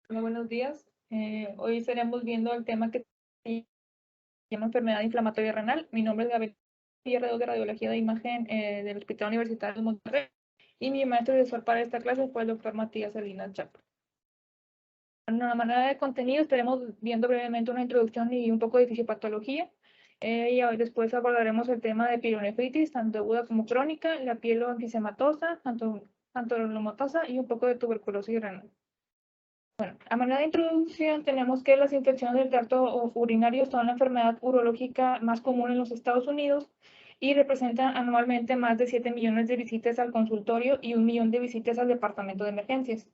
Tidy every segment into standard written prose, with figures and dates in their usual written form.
Hola, buenos días. Hoy estaremos viendo el tema que se llama enfermedad inflamatoria renal. Mi nombre es Gabriel Villarreal de Radiología de Imagen del Hospital Universitario de Monterrey y mi maestro y asesor para esta clase fue el doctor Matías Salinas Chapa. En la manera de contenido estaremos viendo brevemente una introducción y un poco de fisiopatología. Y hoy después abordaremos el tema de pielonefritis, tanto aguda como crónica, la piel enfisемatosa, tanto lomatosa y un poco de tuberculosis renal. Bueno, a manera de introducción tenemos que las infecciones del tracto urinario son la enfermedad urológica más común en los Estados Unidos y representan anualmente más de 7 millones de visitas al consultorio y 1 millón de visitas al departamento de emergencias.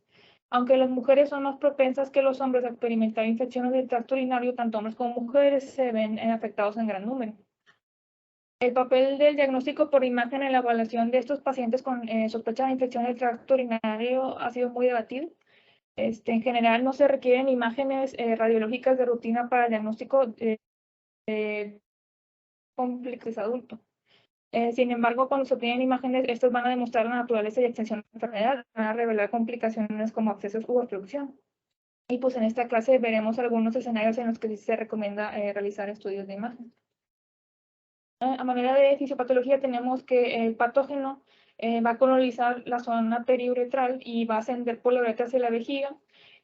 Aunque las mujeres son más propensas que los hombres a experimentar infecciones del tracto urinario, tanto hombres como mujeres se ven afectados en gran número. El papel del diagnóstico por imagen en la evaluación de estos pacientes con sospecha de infección del tracto urinario ha sido muy debatido. En general no se requieren imágenes radiológicas de rutina para el diagnóstico de complejo adulto. Sin embargo, cuando se obtienen imágenes, estos van a demostrar la naturaleza y extensión de la enfermedad, van a revelar complicaciones como abscesos u obstrucción. Y pues en esta clase veremos algunos escenarios en los que sí se recomienda realizar estudios de imagen. A manera de fisiopatología tenemos que el patógeno va a colonizar la zona periuretral y va a ascender por la uretra hacia la vejiga.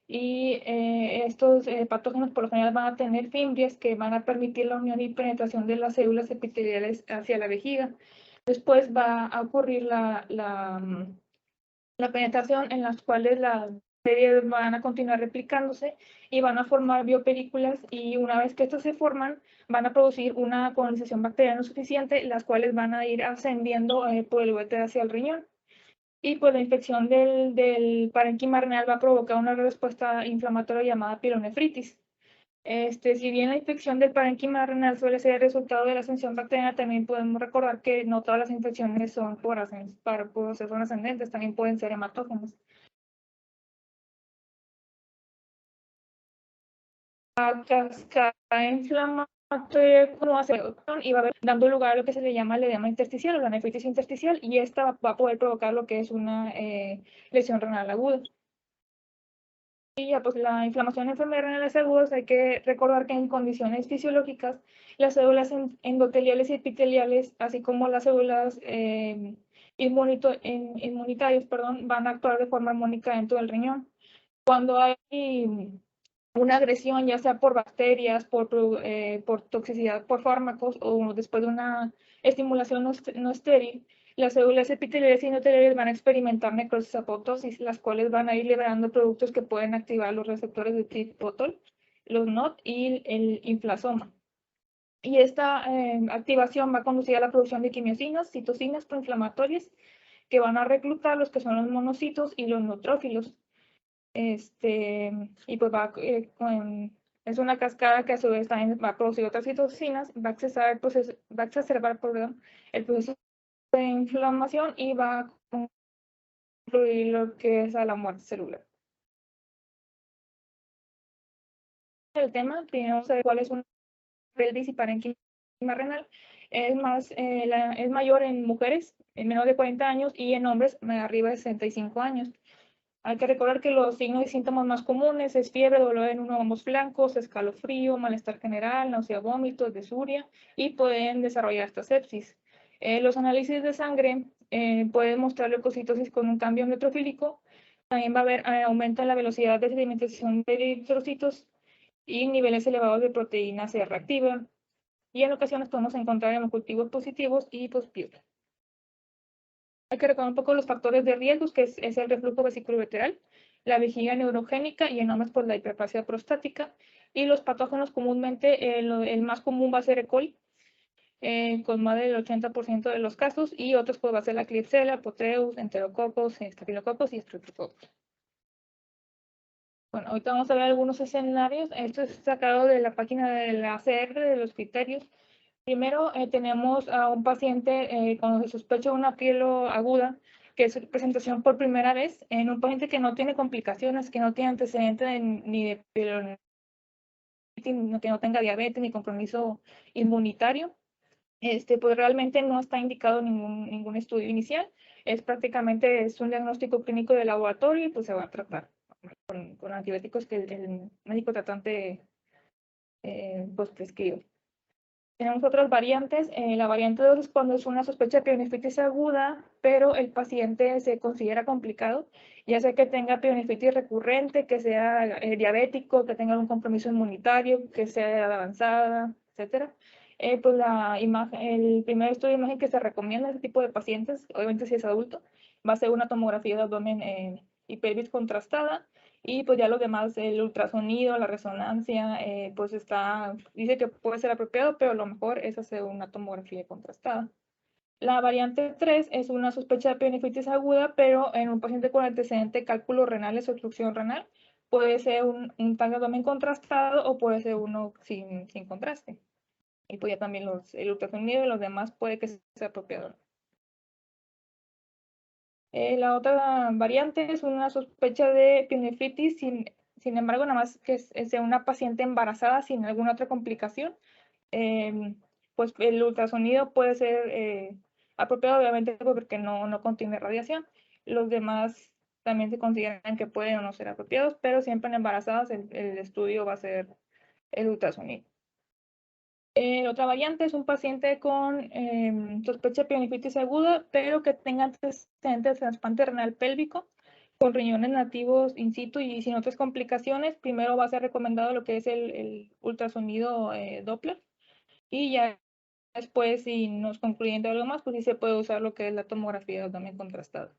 Y estos patógenos por lo general van a tener fimbrias que van a permitir la unión y penetración de las células epiteliales hacia la vejiga. Después va a ocurrir la penetración en las cuales las bacterias van a continuar replicándose y van a formar biopelículas, y una vez que estas se forman van a producir una colonización bacteriana suficiente, las cuales van a ir ascendiendo por el ureter hacia el riñón. Y pues la infección del parénquima renal va a provocar una respuesta inflamatoria llamada pielonefritis. Si bien la infección del parénquima renal suele ser el resultado de la ascensión bacteriana, también podemos recordar que no todas las infecciones son por son ascendentes, también pueden ser hematógenas. La cascada inflamatoria y va a dando lugar a lo que se le llama el edema intersticial o la nefritis intersticial, y esta va a poder provocar lo que es una lesión renal aguda. Y ya, pues la inflamación en enfermedades renales agudas, hay que recordar que en condiciones fisiológicas, las células endoteliales y epiteliales, así como las células inmunitarias, van a actuar de forma armónica dentro del riñón. Cuando hay una agresión, ya sea por bacterias, por toxicidad por fármacos o después de una estimulación no estéril, las células epiteliales y endoteliales van a experimentar necrosis apoptosis, las cuales van a ir liberando productos que pueden activar los receptores de tipo TOL, los NOT y el inflasoma. Y esta activación va a conducir a la producción de quimiosinas, citocinas proinflamatorias, que van a reclutar los que son los monocitos y los neutrófilos. Y pues es una cascada que a su vez también va a producir otras citocinas, va a exacerbar, perdón, el proceso de inflamación y va a concluir lo que es a la muerte celular. El tema, primero saber cuál es un pelvis y parénquima renal. Es mayor en mujeres en menos de 40 años y en hombres arriba de 65 años. Hay que recordar que los signos y síntomas más comunes es fiebre, dolor en uno o ambos flancos, escalofrío, malestar general, náusea, vómitos, desuria, y pueden desarrollar hasta sepsis. Los análisis de sangre pueden mostrar leucocitosis con un cambio neutrofílico. También va a haber aumento en la velocidad de sedimentación de eritrocitos y niveles elevados de proteína C reactiva. Y en ocasiones podemos encontrar hemocultivos positivos y positivos. Hay que recordar un poco los factores de riesgo, que es el reflujo vesicoureteral, la vejiga neurogénica y en hombres por la hiperplasia prostática. Y los patógenos comúnmente, el más común va a ser E. coli, con más del 80% de los casos, y otros pues va a ser la Klebsiella, Potreus, Enterococos, Staphylococcus y Streptococcus. Bueno, ahorita vamos a ver algunos escenarios. Esto es sacado de la página de la ACR, de los criterios. Primero, tenemos a un paciente cuando se sospecha una pielo aguda, que es presentación por primera vez en un paciente que no tiene complicaciones, que no tiene antecedentes ni de pielonefritis, que no tenga diabetes ni compromiso inmunitario. Pues realmente no está indicado ningún estudio inicial. Es un diagnóstico clínico de laboratorio y pues se va a tratar con antibióticos que el médico tratante pues prescribe. Tenemos otras variantes. La variante 2 es cuando es una sospecha de pielonefritis aguda, pero el paciente se considera complicado, ya sea que tenga pielonefritis recurrente, que sea diabético, que tenga un compromiso inmunitario, que sea de edad avanzada, etc. Pues el primer estudio de imagen que se recomienda a este tipo de pacientes, obviamente si es adulto, va a ser una tomografía de abdomen y pelvis contrastada. Y pues ya los demás, el ultrasonido, la resonancia, pues dice que puede ser apropiado, pero lo mejor es hacer una tomografía contrastada. La variante 3 es una sospecha de pielonefritis aguda, pero en un paciente con antecedente de cálculos renales o obstrucción renal. Puede ser un TAC de abdomen contrastado o puede ser uno sin contraste. Y pues ya también el ultrasonido y los demás puede que sea apropiado. La otra variante es una sospecha de pielonefritis, sin embargo, nada más que es de una paciente embarazada sin alguna otra complicación. Pues el ultrasonido puede ser apropiado, obviamente, porque no contiene radiación. Los demás también se consideran que pueden o no ser apropiados, pero siempre en embarazadas el estudio va a ser el ultrasonido. Otra variante es un paciente con sospecha de pielonefritis aguda, pero que tenga antecedentes de trasplante renal pélvico con riñones nativos in situ y sin otras complicaciones. Primero va a ser recomendado lo que es el ultrasonido Doppler, y ya después, si no es concluyente algo más, pues sí se puede usar lo que es la tomografía de abdomen contrastada.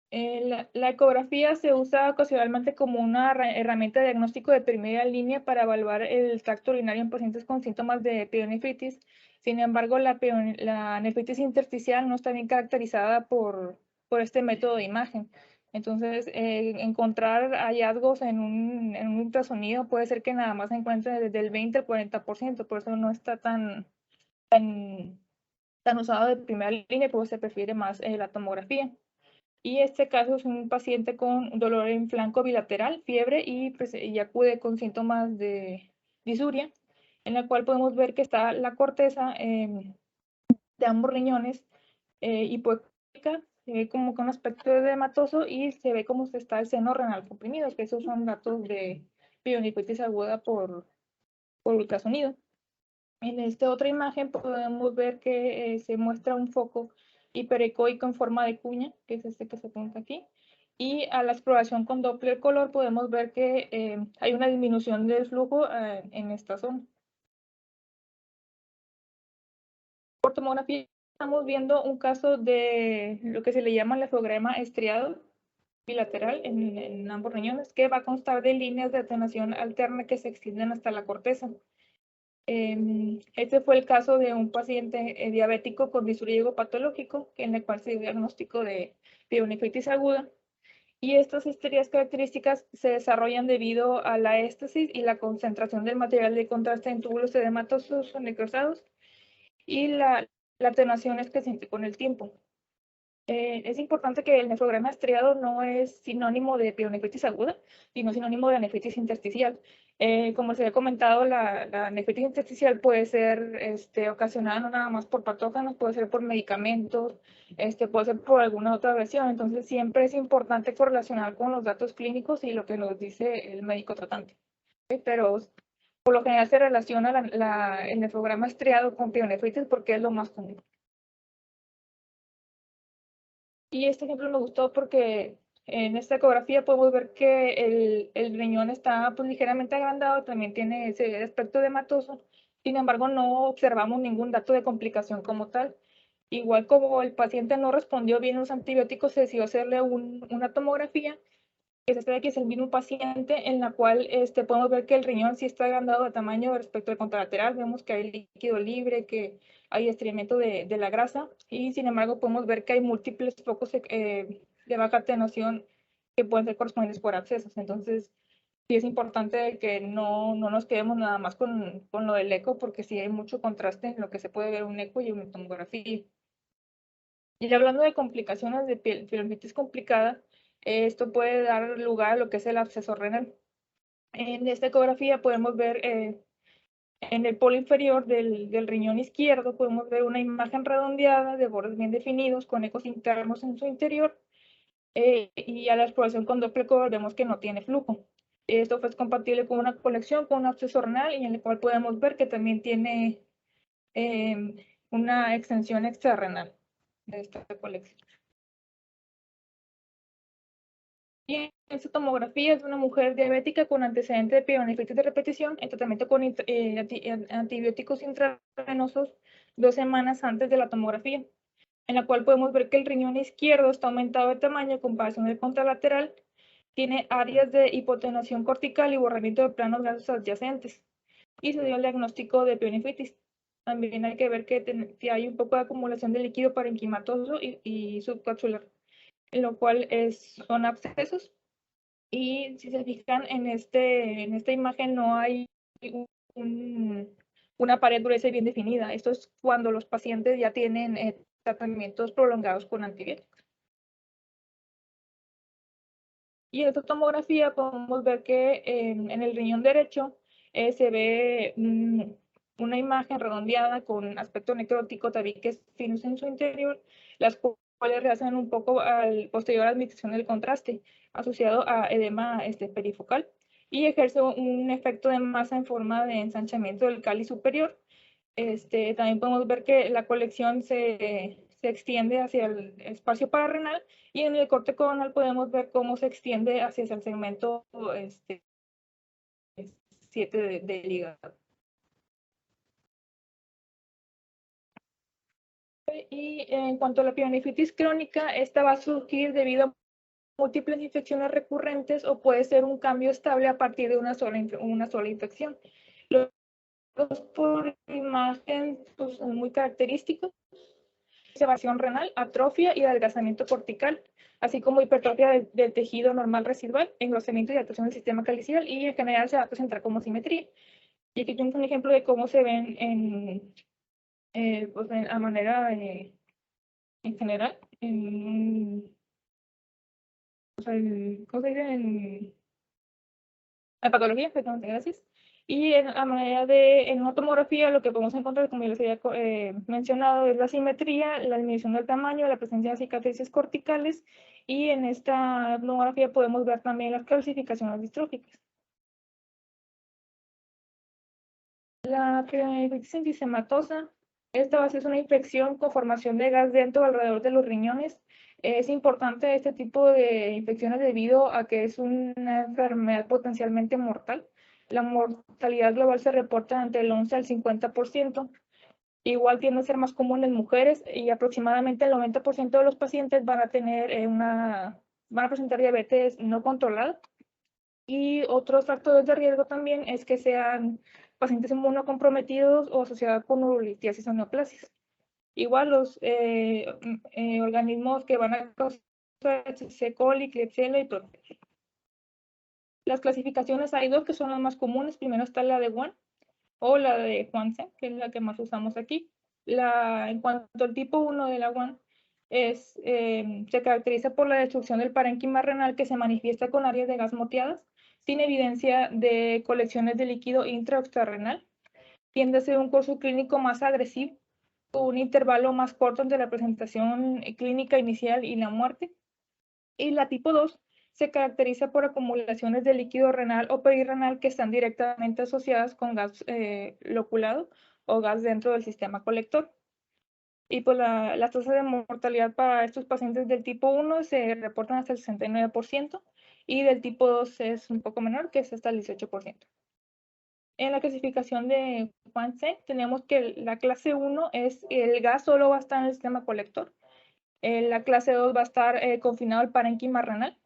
La ecografía se usa ocasionalmente como una herramienta de diagnóstico de primera línea para evaluar el tracto urinario en pacientes con síntomas de pielonefritis. Sin embargo, la nefritis intersticial no está bien caracterizada por este método de imagen. Entonces, encontrar hallazgos en un ultrasonido puede ser que nada más se encuentre desde el 20 al 40%, por eso no está tan usado de primera línea, pues se prefiere más la tomografía. Y este caso es un paciente con dolor en flanco bilateral, fiebre y acude con síntomas de disuria, en la cual podemos ver que está la corteza de ambos riñones hipoequivoca, se ve como con aspecto edematoso y se ve como se está el seno renal comprimido, que esos son datos de pielonefritis aguda por ultrasonido. En esta otra imagen podemos ver que se muestra un foco hiperecoico en forma de cuña, que es este que se apunta aquí. Y a la exploración con Doppler color podemos ver que hay una disminución del flujo en esta zona. Por tomografía estamos viendo un caso de lo que se le llama nefrograma estriado bilateral en ambos riñones, que va a constar de líneas de atenuación alterna que se extienden hasta la corteza. Este fue el caso de un paciente diabético con disuria patológico, en el cual se dio diagnóstico de pielonefritis aguda. Y estas histerías características se desarrollan debido a la éstasis y la concentración del material de contraste en túbulos edematosos o necrosados y la atenuación es creciente con el tiempo. Es importante que el nefrograma estriado no es sinónimo de pielonefritis aguda, sino sinónimo de nefritis intersticial. Como se había comentado, la nefritis intersticial puede ser ocasionada no nada más por patógenos, puede ser por medicamentos, puede ser por alguna otra versión. Entonces, siempre es importante correlacionar con los datos clínicos y lo que nos dice el médico tratante. Pero por lo general se relaciona el nefrograma estriado con pielonefritis porque es lo más común. Y este ejemplo me gustó porque en esta ecografía podemos ver que el riñón está pues, ligeramente agrandado, también tiene ese aspecto edematoso. Sin embargo, no observamos ningún dato de complicación como tal. Igual como el paciente no respondió bien a los antibióticos, se decidió hacerle una tomografía, que es aquí es el mismo paciente, en la cual podemos ver que el riñón sí está agrandado de tamaño respecto al contralateral. Vemos que hay líquido libre, que hay estreñimiento de la grasa, y sin embargo podemos ver que hay múltiples focos de baja atenuación que pueden ser correspondientes por abscesos. Entonces, sí es importante que no nos quedemos nada más con lo del eco, porque sí hay mucho contraste en lo que se puede ver un eco y una tomografía. Y hablando de complicaciones de pielonefritis complicada, esto puede dar lugar a lo que es el absceso renal. En esta ecografía podemos ver en el polo inferior del riñón izquierdo, podemos ver una imagen redondeada de bordes bien definidos con ecos internos en su interior. y a la exploración con Doppler vemos que no tiene flujo. Esto es compatible con una colección, con un absceso renal, y en el cual podemos ver que también tiene una extensión extrarrenal de esta colección. Y en esta tomografía es de una mujer diabética con antecedente de pielonefritis de repetición en tratamiento con antibióticos intravenosos 2 semanas antes de la tomografía, en la cual podemos ver que el riñón izquierdo está aumentado de tamaño en comparación del contralateral, tiene áreas de hipotenuación cortical y borramiento de planos gasos adyacentes, y se dio el diagnóstico de pielonefritis. También hay que ver que hay un poco de acumulación de líquido parenquimatoso y subcapsular, en lo cual son abscesos. Y si se fijan en esta imagen no hay una pared gruesa y bien definida. Esto es cuando los pacientes ya tienen tratamientos prolongados con antibióticos. Y en esta tomografía podemos ver que en el riñón derecho se ve una imagen redondeada con aspecto necrótico, tabiques finos en su interior, las cuales rehacen un poco al posterior a la administración del contraste, asociado a edema perifocal, y ejerce un efecto de masa en forma de ensanchamiento del cáliz superior. También podemos ver que la colección se extiende hacia el espacio pararrenal, y en el corte coronal podemos ver cómo se extiende hacia el segmento 7 del hígado. Y en cuanto a la pielonefritis crónica, esta va a surgir debido a múltiples infecciones recurrentes o puede ser un cambio estable a partir de una sola infección. Los por imagen pues, son muy característicos: elevación renal, atrofia y adelgazamiento cortical, así como hipertrofia del tejido normal residual, engrosamiento y dilatación del sistema calicial, y en general se va a presentar como simetría. Y aquí tenemos un ejemplo de cómo se ven pues a manera en general, ¿cómo se dice? En patología, perdón, gracias. Y a manera en una tomografía lo que podemos encontrar, como ya les había mencionado, es la simetría, la disminución del tamaño, la presencia de cicatrices corticales, y en esta tomografía podemos ver también las calcificaciones distróficas. La pielonefritis enfisematosa, esta va a ser una infección con formación de gas dentro o alrededor de los riñones. Es importante este tipo de infecciones debido a que es una enfermedad potencialmente mortal. La mortalidad global se reporta entre el 11 al 50%. Igual tiende a ser más común en mujeres, y aproximadamente el 90% de los pacientes van a tener van a presentar diabetes no controlada. Y otros factores de riesgo también es que sean pacientes inmunocomprometidos o asociados con urolitiasis o neoplasias. Igual los organismos que van a causar C. coli, Klebsiella y Proteus. Las clasificaciones hay dos que son las más comunes. Primero está la de Juan o la de Juansen, que es la que más usamos aquí. En cuanto al tipo 1 de la Juan, se caracteriza por la destrucción del parénquima renal que se manifiesta con áreas de gas moteadas, sin evidencia de colecciones de líquido intra o extrarrenal. Tiende a ser un curso clínico más agresivo, con un intervalo más corto entre la presentación clínica inicial y la muerte. Y la tipo 2 se caracteriza por acumulaciones de líquido renal o perirrenal que están directamente asociadas con gas loculado o gas dentro del sistema colector. Y pues las tasas de mortalidad para estos pacientes del tipo 1 se reportan hasta el 69%, y del tipo 2 es un poco menor, que es hasta el 18%. En la clasificación de Juansen tenemos que la clase 1 es el gas solo va a estar en el sistema colector. La clase 2 va a estar confinado al parénquima renal.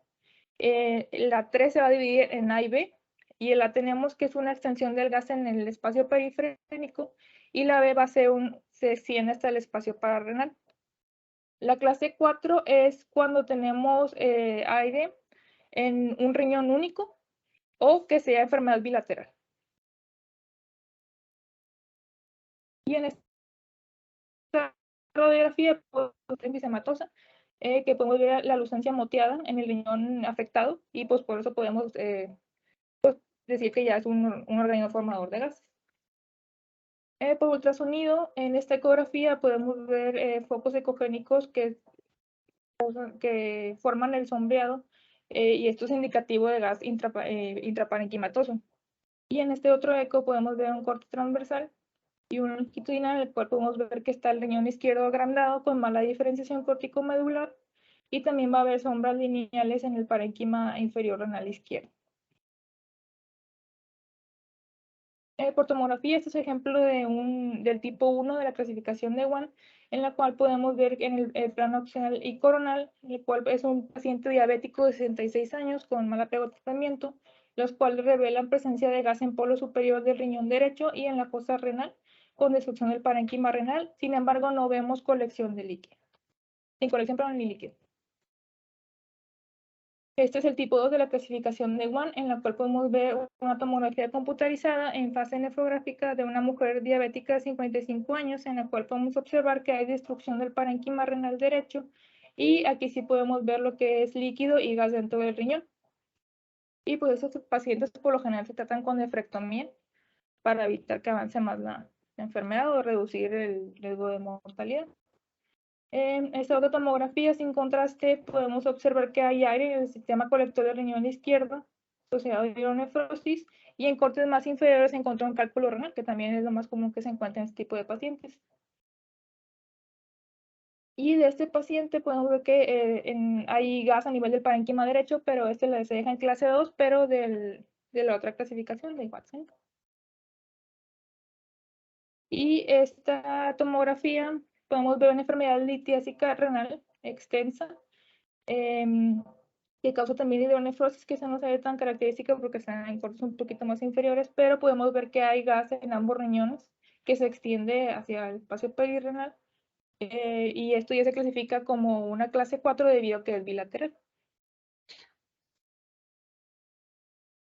La 3 se va a dividir en A y B, y la tenemos que es una extensión del gas en el espacio periférico, y la B va a ser se extiende hasta el espacio pararrenal. La clase 4 es cuando tenemos aire en un riñón único o que sea enfermedad bilateral. Y en esta radiografía enfisematosa, que podemos ver la lucencia moteada en el riñón afectado, y pues por eso podemos decir que ya es un organismo formador de gases. Por ultrasonido, en esta ecografía podemos ver focos ecogénicos que que forman el sombreado, y esto es indicativo de gas intraparenquimatoso. Y en este otro eco podemos ver un corte transversal y uno longitudinal, en el cual podemos ver que está el riñón izquierdo agrandado con mala diferenciación corticomedular, y también va a haber sombras lineales en el parénquima inferior renal izquierdo. Por tomografía, este es ejemplo del tipo 1 de la clasificación de One, en la cual podemos ver en el plano axial y coronal, el cual es un paciente diabético de 66 años con mal apego al tratamiento, los cuales revelan presencia de gas en polo superior del riñón derecho y en la fosa renal, con destrucción del parénquima renal. Sin embargo, no vemos colección de líquido, sin colección, perdón, ni líquido. Este es el tipo 2 de la clasificación de One, en la cual podemos ver una tomografía computarizada en fase nefrográfica de una mujer diabética de 55 años, en la cual podemos observar que hay destrucción del parénquima renal derecho, y aquí sí podemos ver lo que es líquido y gas dentro del riñón. Y pues estos pacientes por lo general se tratan con nefrectomía para evitar que avance más la enfermedad o reducir el riesgo de mortalidad. En esta otra tomografía sin contraste podemos observar que hay aire en el sistema colector del riñón izquierdo asociado a hidronefrosis, y en cortes más inferiores se encontró un cálculo renal, que también es lo más común que se encuentra en este tipo de pacientes. Y de este paciente podemos ver que hay gas a nivel del parénquima derecho, pero este se deja en clase 2, pero de la otra clasificación de Watson. Y esta tomografía podemos ver una enfermedad litiásica renal extensa, que causa también hidronefrosis, que esa no se ve tan característica porque están en cortes un poquito más inferiores, pero podemos ver que hay gas en ambos riñones que se extiende hacia el espacio perirrenal, y esto ya se clasifica como una clase 4 debido a que es bilateral.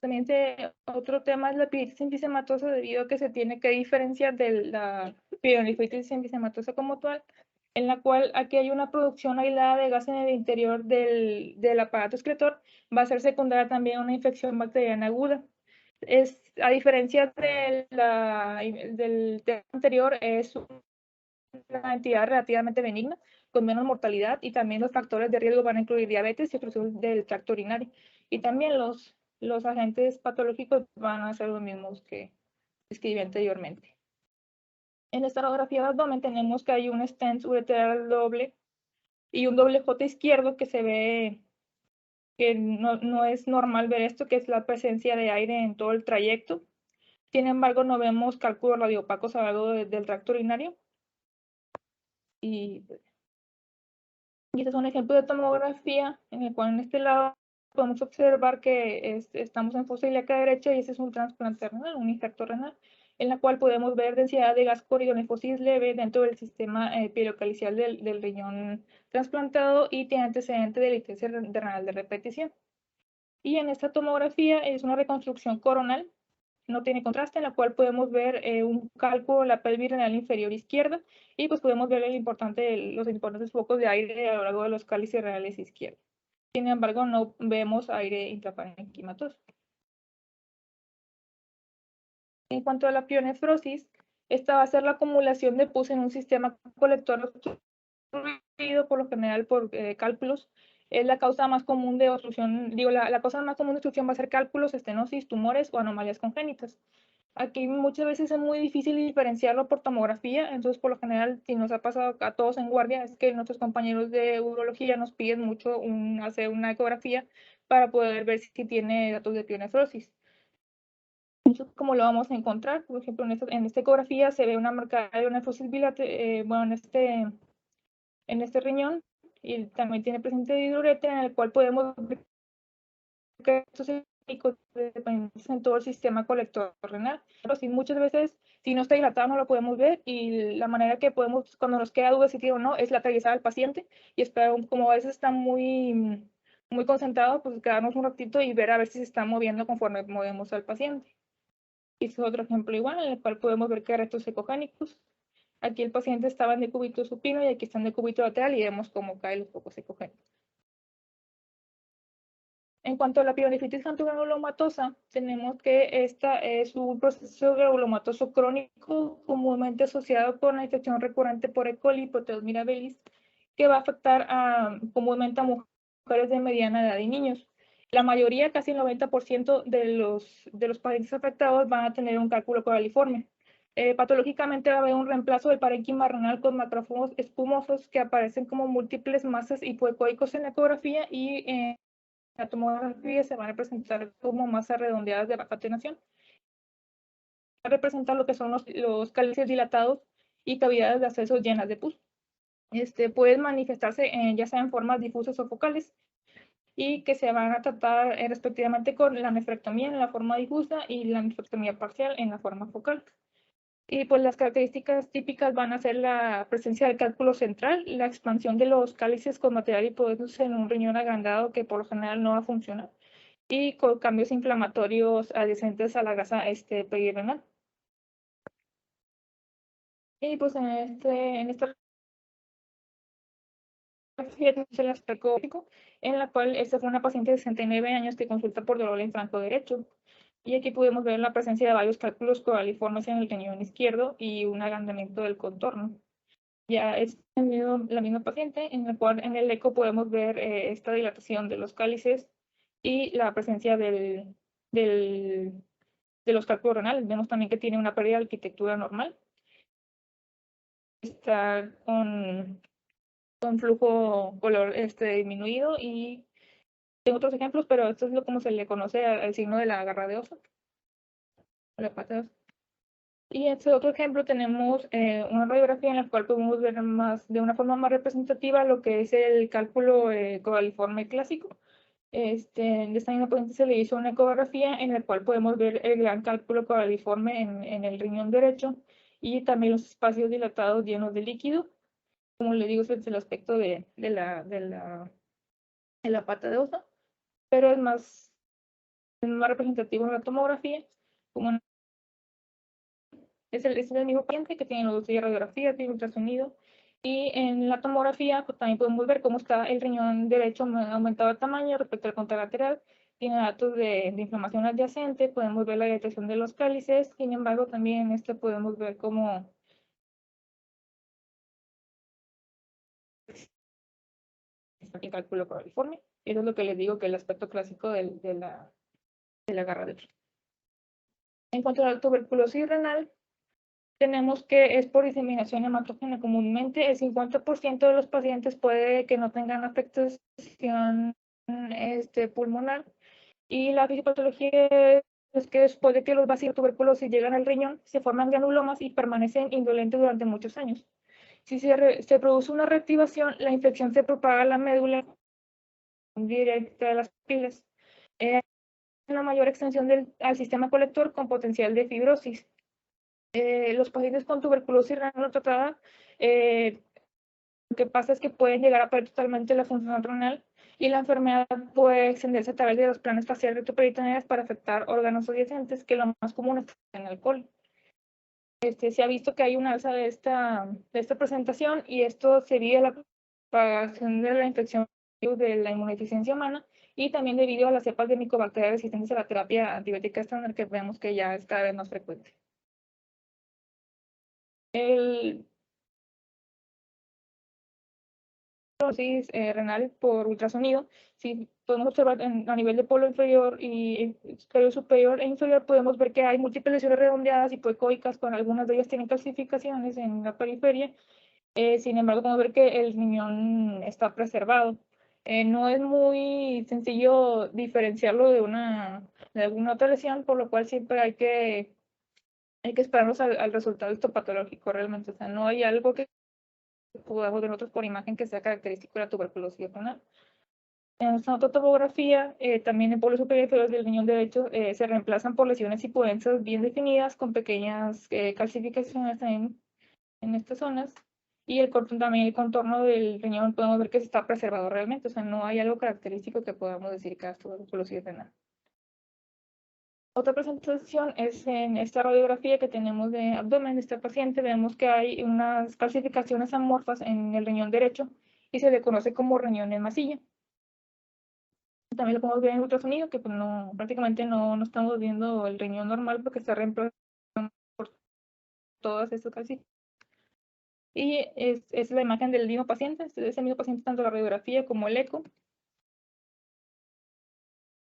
También otro tema es la pielitis emfisema-tosa, debido a que se tiene que diferenciar de la pielonefritis emfisema-tosa como tal, en la cual aquí hay una producción aislada de gas en el interior del aparato excretor, va a ser secundaria también a una infección bacteriana aguda. A diferencia del tema anterior, es una entidad relativamente benigna, con menos mortalidad, y también los factores de riesgo van a incluir diabetes y obstrucción del tracto urinario. Y también los agentes patológicos van a ser los mismos que describí anteriormente. En esta radiografía de abdomen tenemos que hay un stent ureteral doble y un doble J izquierdo, que se ve que no es normal ver esto, que es la presencia de aire en todo el trayecto. Sin embargo, no vemos cálculos radiopacos a lo largo del tracto urinario. Y este es un ejemplo de tomografía en el cual en este lado podemos observar que estamos en fosa ilíaca derecha, y ese es un trasplante renal, un injerto renal, en la cual podemos ver densidad de gas coridonefosis leve dentro del sistema pielocalicial del riñón trasplantado, y tiene antecedente de litiasis renal de repetición. Y en esta tomografía es una reconstrucción coronal, no tiene contraste, en la cual podemos ver un cálculo de la pelvis renal inferior izquierda, y pues podemos ver los importantes focos de aire a lo largo de los cálices renales izquierdos. Sin embargo, no vemos aire intraparenquimatoso. En cuanto a la pionefrosis, esta va a ser la acumulación de pus en un sistema colector obstruido, por lo general por cálculos. Es la causa más común de obstrucción, la causa más común de obstrucción va a ser cálculos, estenosis, tumores o anomalías congénitas. Aquí muchas veces es muy difícil diferenciarlo por tomografía, entonces por lo general, si nos ha pasado a todos en guardia, es que nuestros compañeros de urología nos piden mucho hacer una ecografía para poder ver si tiene datos de pionefrosis. ¿Cómo lo vamos a encontrar? Por ejemplo, en esta ecografía se ve una marca de una nefrosis bilateral, bueno, en este riñón, y también tiene presente diuretes, en el cual podemos ver que estos dependientes en todo el sistema colector renal. Pero sí, muchas veces, si no está dilatado, no lo podemos ver, y la manera que podemos, cuando nos queda duda si tiene o no, es lateralizar al paciente y esperar, como a veces está muy concentrado, pues quedarnos un ratito y ver a ver si se está moviendo conforme movemos al paciente. Y este es otro ejemplo igual, en el cual podemos ver que hay restos ecogénicos. Aquí el paciente estaba en decúbito supino y aquí está en decúbito lateral, y vemos cómo caen los focos ecogénicos. En cuanto a la pielonefritis granulomatosa, tenemos que esta es un proceso granulomatoso crónico comúnmente asociado con la infección recurrente por E. coli, Proteus mirabilis, que va a afectar comúnmente a mujeres de mediana edad y niños. La mayoría, casi el 90% de los pacientes afectados van a tener un cálculo coraliforme. Patológicamente va a haber un reemplazo del parénquima renal con macrófagos espumosos que aparecen como múltiples masas hipoecoicos en la ecografía y en la tomografía se van a presentar como masas redondeadas de baja tenación. Va a representar lo que son los cálices dilatados y cavidades de acceso llenas de pus. Pueden manifestarse ya sea en formas difusas o focales y que se van a tratar respectivamente con la nefrectomía en la forma difusa y la nefrectomía parcial en la forma focal. Y pues las características típicas van a ser la presencia del cálculo central, la expansión de los cálices con material hipodenso en un riñón agrandado que por lo general no va a funcionar y con cambios inflamatorios adyacentes a la grasa perirenal. Y pues en esta el aspecto en la cual esta fue una paciente de 69 años que consulta por dolor en flanco derecho. Y aquí podemos ver la presencia de varios cálculos coraliformes en el riñón izquierdo y un agrandamiento del contorno. Ya es la misma paciente, en la cual en el eco podemos ver esta dilatación de los cálices y la presencia de los cálculos renales. Vemos también que tiene una pérdida de arquitectura normal. Está con flujo color disminuido y tengo otros ejemplos, pero esto es lo como se le conoce al signo de la garra de oso, la pata de oso. Y este otro ejemplo tenemos una radiografía en la cual podemos ver de una forma más representativa lo que es el cálculo coraliforme clásico. De esta misma paciente se le hizo una ecografía en la cual podemos ver el gran cálculo coraliforme en el riñón derecho y también los espacios dilatados llenos de líquido. Como le digo, es el aspecto de la pata de oso, pero es más representativo en la tomografía, como es el mismo paciente que tiene los dos de radiografía, tiene ultrasonido, y en la tomografía pues, también podemos ver cómo está el riñón derecho aumentado de tamaño respecto al contralateral, tiene datos de inflamación adyacente, podemos ver la dilatación de los cálices, sin embargo también en este podemos ver cómo el cálculo coraliforme, eso es lo que les digo que el aspecto clásico de la garra de oso. En cuanto a la tuberculosis renal, tenemos que es por diseminación hematógena. Comúnmente el 50% de los pacientes puede que no tengan afectación pulmonar y la fisiopatología es que después de que los bacilos tuberculosis llegan al riñón, se forman granulomas y permanecen indolentes durante muchos años. Si se produce una reactivación, la infección se propaga a la médula directa de las papilas. Una mayor extensión al sistema colector con potencial de fibrosis. Los pacientes con tuberculosis renal no tratada, lo que pasa es que pueden llegar a perder totalmente la función renal y la enfermedad puede extenderse a través de los planos faciales retroperitoneales para afectar órganos adyacentes, que lo más común es el alcohol. Se ha visto que hay un alza de esta presentación y esto se debe a la propagación de la infección de la inmunodeficiencia humana y también debido a las cepas de micobacterias resistentes a la terapia antibiótica estándar que vemos que ya es cada vez más frecuente. El dosis renal por ultrasonido, si podemos observar a nivel de polo inferior y superior e inferior, podemos ver que hay múltiples lesiones redondeadas hipoecoicas, con algunas de ellas tienen calcificaciones en la periferia. Sin embargo, podemos ver que el riñón está preservado. No es muy sencillo diferenciarlo de alguna otra lesión, por lo cual siempre hay que esperarnos al resultado histopatológico realmente. O sea, no hay algo que podamos ver nosotros por imagen que sea característico de la tuberculosis renal. En esta tomografía, también en polos superiores del riñón derecho, se reemplazan por lesiones hipodensas bien definidas con pequeñas calcificaciones también en estas zonas. Y también el contorno del riñón podemos ver que se está preservado realmente, o sea, no hay algo característico que podamos decir que es tuberculosis renal. Otra presentación es en esta radiografía que tenemos de abdomen de este paciente. Vemos que hay unas calcificaciones amorfas en el riñón derecho y se le conoce como riñón en masilla. También lo podemos ver en ultrasonido, que pues prácticamente no estamos viendo el riñón normal porque está reemplazado por todas estas calcificaciones. Y es la imagen del mismo paciente, es el mismo paciente tanto la radiografía como el eco.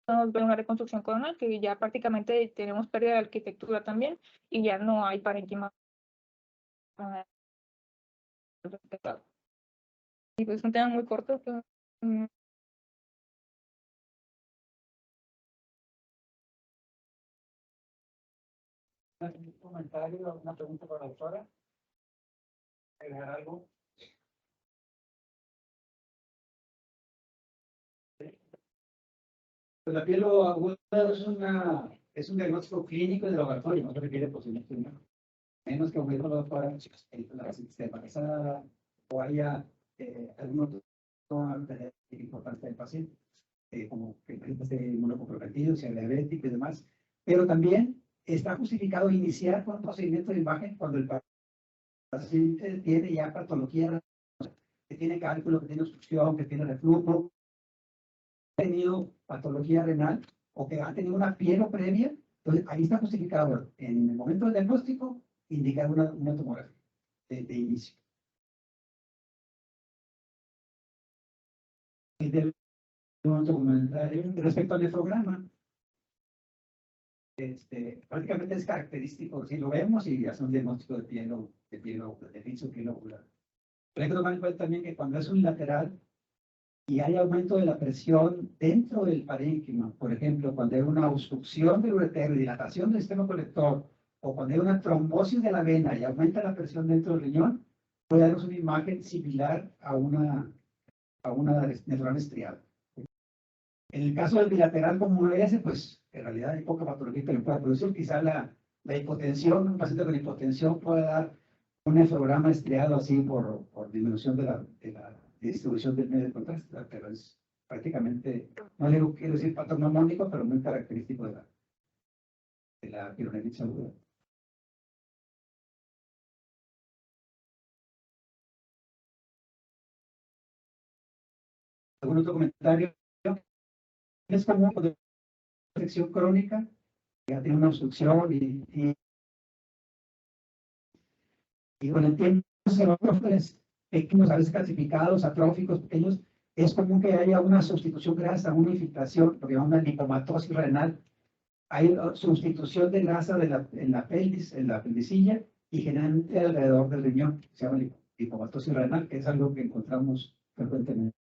Vamos a ver una reconstrucción coronal, que ya prácticamente tenemos pérdida de arquitectura también, y ya no hay parénquima. Y pues es un tema muy corto. ¿Un comentario o una pregunta para la doctora? ¿Agregar algo? Pues la piel aguda es un diagnóstico clínico de laboratorio, no se requiere posiblemente una. Menos que aumento la doctora, la sistema pesada o haya algún otro importante del paciente, como que esté inmunocomprometido, sea diabético y demás. Pero también está justificado iniciar con un procedimiento de imagen cuando el paciente tiene ya patología, que tiene cálculo, que tiene obstrucción, que tiene reflujo, ha tenido patología renal o que ha tenido una pielo previa. Entonces, ahí está justificado en el momento del diagnóstico indicar una tomografía de inicio. Y un documentario respecto al nefrograma, prácticamente es característico, si lo vemos y hace un diagnóstico de piel de liso, piel ocular. Pero hay que tomar en cuenta también que cuando es unilateral y hay aumento de la presión dentro del parénquima, por ejemplo, cuando hay una obstrucción del uretero y dilatación del sistema colector, o cuando hay una trombosis de la vena y aumenta la presión dentro del riñón, puede darnos una imagen similar a una nefrona estriada. En el caso del bilateral como ese, pues en realidad hay poca patología que le pueda producir. Quizá la hipotensión, un paciente con hipotensión puede dar un nefrograma estriado así por disminución de la distribución del medio de contraste, pero es prácticamente, no le quiero decir patognomónico, pero muy característico de la pielonefritis aguda. ¿Algún otro comentario? Es común cuando hay una infección crónica, ya tiene una obstrucción y con el tiempo los pequeños, a veces calcificados, atróficos, pequeños, es común que haya una sustitución grasa, una infiltración, lo que llamamos una lipomatosis renal. Hay sustitución de grasa en la pelvis, en la pelvisilla, y generalmente alrededor del riñón, se llama lipomatosis renal, que es algo que encontramos frecuentemente.